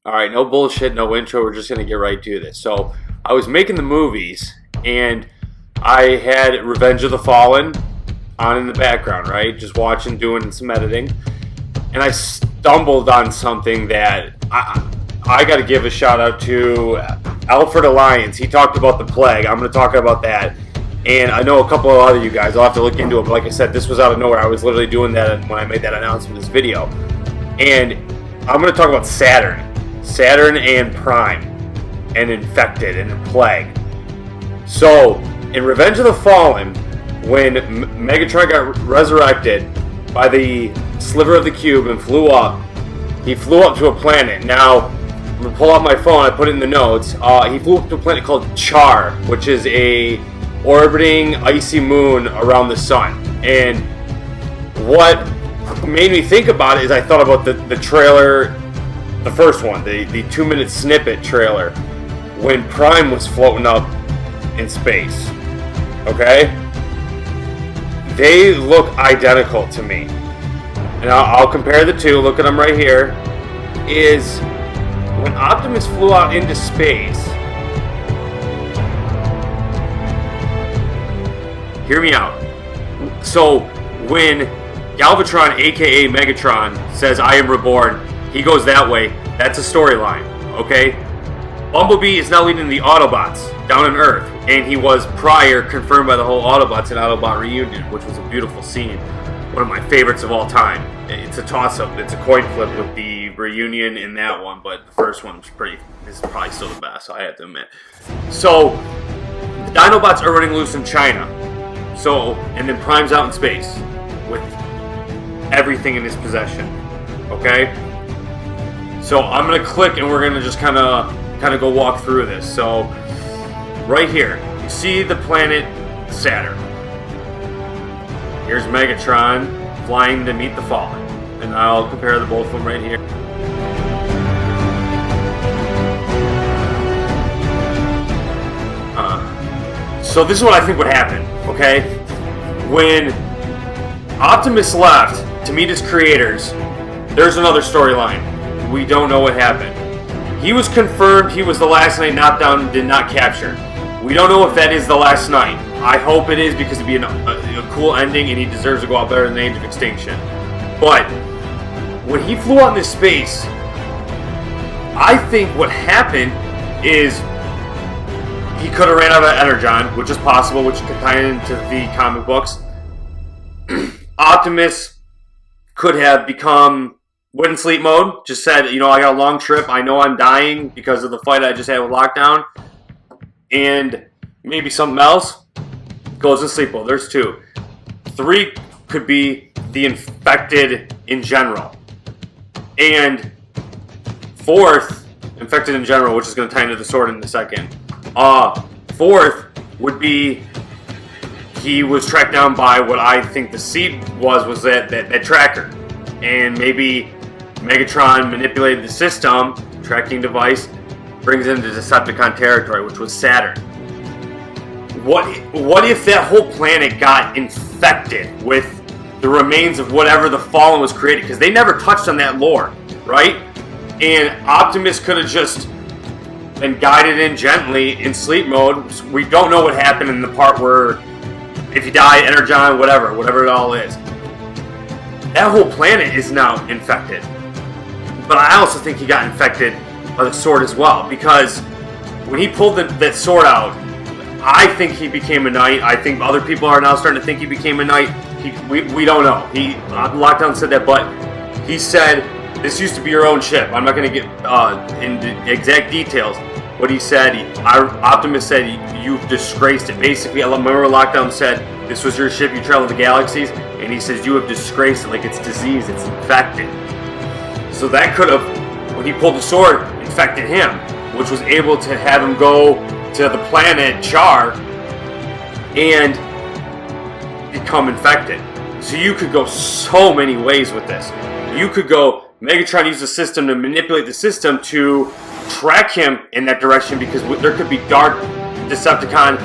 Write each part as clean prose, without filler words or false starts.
All right, no bullshit, no intro. We're just gonna get right to this. So I was making the movies, and I had Revenge of the Fallen on in the background, right? Just watching, doing some editing, and I stumbled on something that I got to give a shout out to Alfred Alliance. He talked about the plague. I'm going to talk about that. And I know a couple of other you guys. I'll have to look into it. But like I said, this was out of nowhere. I was literally doing that when I made that announcement in this video. And I'm going to talk about Saturn. Saturn and Prime. And Infected and Plague. So, in Revenge of the Fallen, when Megatron got resurrected by the sliver of the cube and flew up, he flew up to a planet. Now, I'm going to pull out my phone. I put it in the notes. He flew up to a planet called Char, which is a orbiting icy moon around the sun. And what made me think about it is I thought about the trailer, the first one, the 2-minute snippet trailer, when Prime was floating up in space. Okay? They look identical to me. And I'll compare the two. Look at them right here. Is when Optimus flew out into space. Hear me out. So when Galvatron, aka Megatron, says "I am reborn," he goes that way. That's a storyline. Okay. Bumblebee is now leading the Autobots down on Earth, and he was prior confirmed by the whole Autobots and Autobot reunion, which was a beautiful scene. One of my favorites of all time. It's a toss-up. It's a coin flip with the reunion in that one, but the first one is probably still the best, so I have to admit. So, the Dinobots are running loose in China. So, and then Prime's out in space with everything in his possession. Okay? So, I'm going to click and we're going to just kind of go walk through this. So, right here, you see the planet Saturn. Here's Megatron flying to meet the Fallen. And I'll compare the both of them right here. So this is what I think would happen, okay? When Optimus left to meet his creators, there's another storyline. We don't know what happened. He was confirmed he was the last knight knocked down, did not capture. We don't know if that is the last knight. I hope it is because it'd be a cool ending and he deserves to go out better than the Age of Extinction. But when he flew out into space, I think what happened is he could have ran out of Energon, which is possible, which could tie into the comic books. Optimus could have went in sleep mode, just said, I got a long trip, I know I'm dying because of the fight I just had with Lockdown, and maybe something else, goes in sleep mode. There's 2. 3 could be the infected in general. And 4th, infected in general, which is going to tie into the sword in a second. 4th would be he was tracked down by what I think the seed was that tracker. And maybe Megatron manipulated the system, tracking device, brings him to Decepticon territory, which was Saturn. What if that whole planet got infected with the remains of whatever the Fallen was created? Because they never touched on that lore, right? And Optimus could have just been guided in gently in sleep mode. We don't know what happened in the part where if you die, Energon, whatever it all is. That whole planet is now infected. But I also think he got infected by the sword as well, because when he pulled that sword out, I think he became a knight. I think other people are now starting to think he became a knight. We don't know. Lockdown said that, but he said, this used to be your own ship. I'm not going to get into exact details. What he said, Optimus said, you've disgraced it. Basically, I remember Lockdown said, this was your ship, you traveled the galaxies, and he says, you have disgraced it, like it's diseased, it's infected. So that could have, when he pulled the sword, infected him, which was able to have him go to the planet Char and become infected. So you could go so many ways with this. You could go, Megatron used the system to manipulate the system to track him in that direction, because there could be dark Decepticon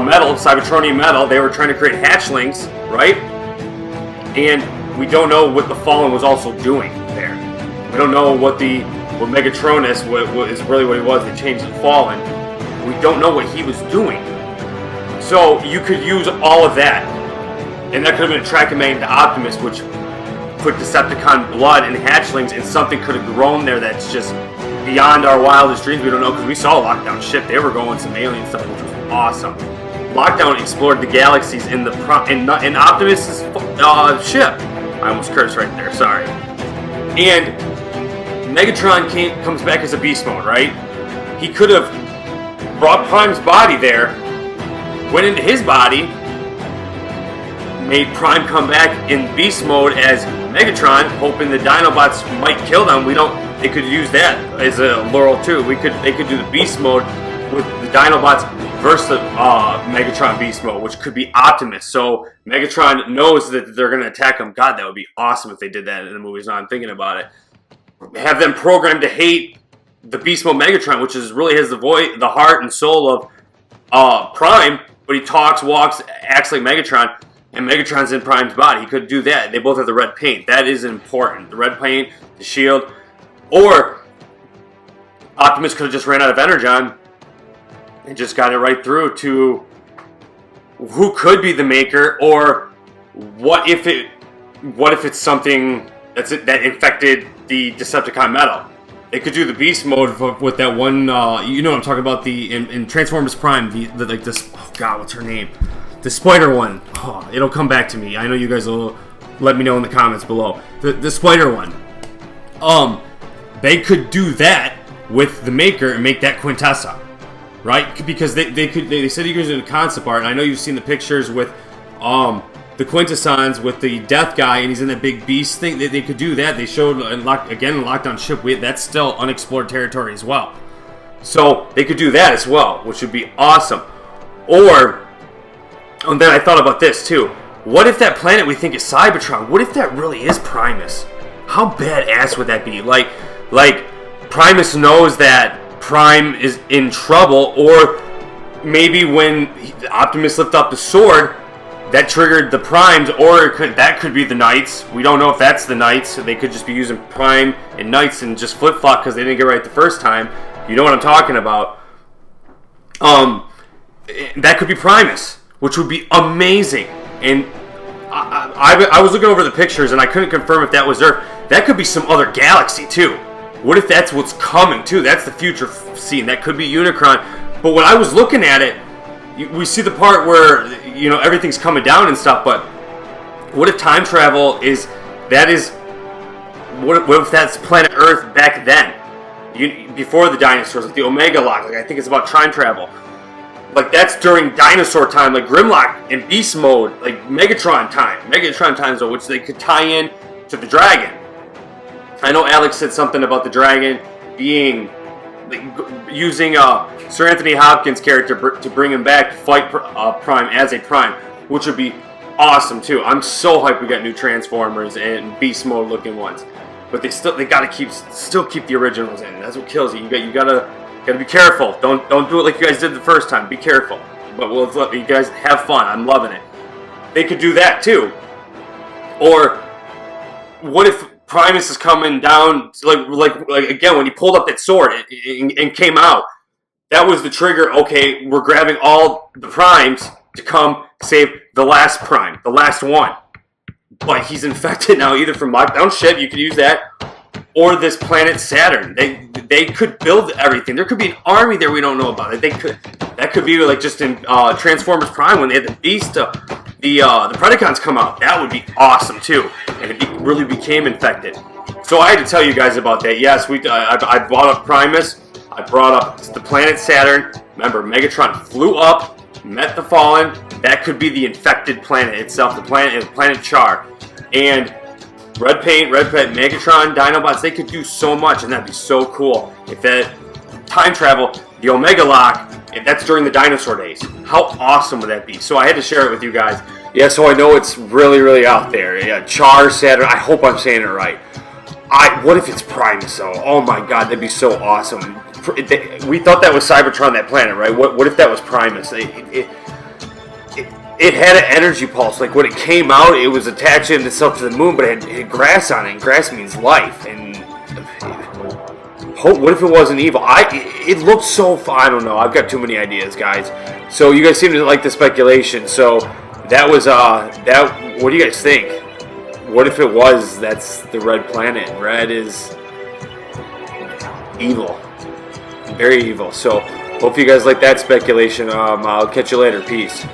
metal, Cybertronian metal. They were trying to create hatchlings, right? And we don't know what the Fallen was also doing there. We don't know what the what Megatronus is really what he was. They changed the Fallen. We don't know what he was doing. So you could use all of that. And that could have been a tracking magnet to Optimus, which put Decepticon blood and hatchlings, and something could have grown there that's just beyond our wildest dreams. We don't know, because we saw Lockdown ship. They were going some alien stuff, which was awesome. Lockdown explored the galaxies in Optimus's ship. I almost cursed right there, sorry. And Megatron comes back as a beast mode, right? He could have brought Prime's body there, went into his body, made Prime come back in beast mode as Megatron, hoping the Dinobots might kill them. They could use that as a laurel too. They could do the beast mode with the Dinobots versus the Megatron beast mode, which could be Optimus. So Megatron knows that they're going to attack him. God, that would be awesome if they did that in the movies. Now I'm thinking about it. Have them programmed to hate the beast mode Megatron, which really has the heart and soul of Prime, but he talks, walks, acts like Megatron. And Megatron's in Prime's body. He could do that. They both have the red paint. That is important. The red paint, the shield. Or Optimus could have just ran out of Energon and just got it right through to who could be the maker, or what if it's something that infected the Decepticon metal. They could do the beast mode with that one, you know what I'm talking about, in Transformers Prime, like this, oh god, what's her name? The spider one. Oh, it'll come back to me. I know you guys will let me know in the comments below. The spider one. They could do that with the Maker and make that Quintessa, right? Because they said you guys in the concept art, and I know you've seen the pictures with the Quintessons with the Death guy, and he's in that big beast thing. They could do that. They showed in Lockdown Ship. That's still unexplored territory as well. So they could do that as well, which would be awesome. Or and then I thought about this too. What if that planet we think is Cybertron? What if that really is Primus? How badass would that be? Like Primus knows that Prime is in trouble, or maybe when Optimus lifted up the sword, that triggered the Primes, or that could be the Knights. We don't know if that's the Knights. So they could just be using Prime and Knights and just flip-flop because they didn't get right the first time. You know what I'm talking about. That could be Primus, which would be amazing. And I was looking over the pictures, and I couldn't confirm if that was Earth. That could be some other galaxy, too. What if that's what's coming, too? That's the future scene. That could be Unicron. But when I was looking at it, we see the part where, you know, everything's coming down and stuff, but what if time travel is... What if that's planet Earth back then? Before the dinosaurs, like the Omega Lock. Like, I think it's about time travel. Like, that's during dinosaur time, like Grimlock in beast mode, like Megatron time zone, which they could tie in to the dragon. I know Alex said something about the dragon being, like, using Sir Anthony Hopkins' character to bring him back to fight Prime as a Prime, which would be awesome too. I'm so hyped we got new Transformers and beast mode looking ones, but they gotta still keep the originals in. That's what kills you. You gotta be careful. Don't do it like you guys did the first time. Be careful. But we'll let you guys have fun. I'm loving it. They could do that too. Or what if Primus is coming down, like again, when he pulled up that sword and came out, that was the trigger. Okay, we're grabbing all the Primes to come save the last Prime, the last one. But he's infected now, either from Lockdown Ship, you could use that, or this Planet Saturn. They could build everything. There could be an army there we don't know about it. That could be like just in Transformers Prime when they had the Beast, the Predacons come out. That would be awesome too, and it really became infected. So I had to tell you guys about that. Yes, I brought up Primus. I brought up the Planet Saturn. Remember, Megatron flew up, met the Fallen. That could be the infected planet itself. The planet Char, and red paint, Megatron, Dinobots. They could do so much, and that'd be so cool if that time travel, the Omega Lock. If that's during the dinosaur days. How awesome would that be? So I had to share it with you guys. Yeah, so I know it's really, really out there. Yeah, Char Saturn. I hope I'm saying it right. What if it's Primus, though? Oh my god, that'd be so awesome. We thought that was Cybertron, that planet, right? What if that was Primus? It had an energy pulse. Like, when it came out, it was attaching itself to the moon, but it had grass on it, and grass means life. And What if it wasn't evil? It looked so fun. I don't know. I've got too many ideas, guys. So you guys seem to like the speculation. So that was that. What do you guys think? What if it was? That's the red planet. Red is evil, very evil. So hope you guys like that speculation. I'll catch you later. Peace.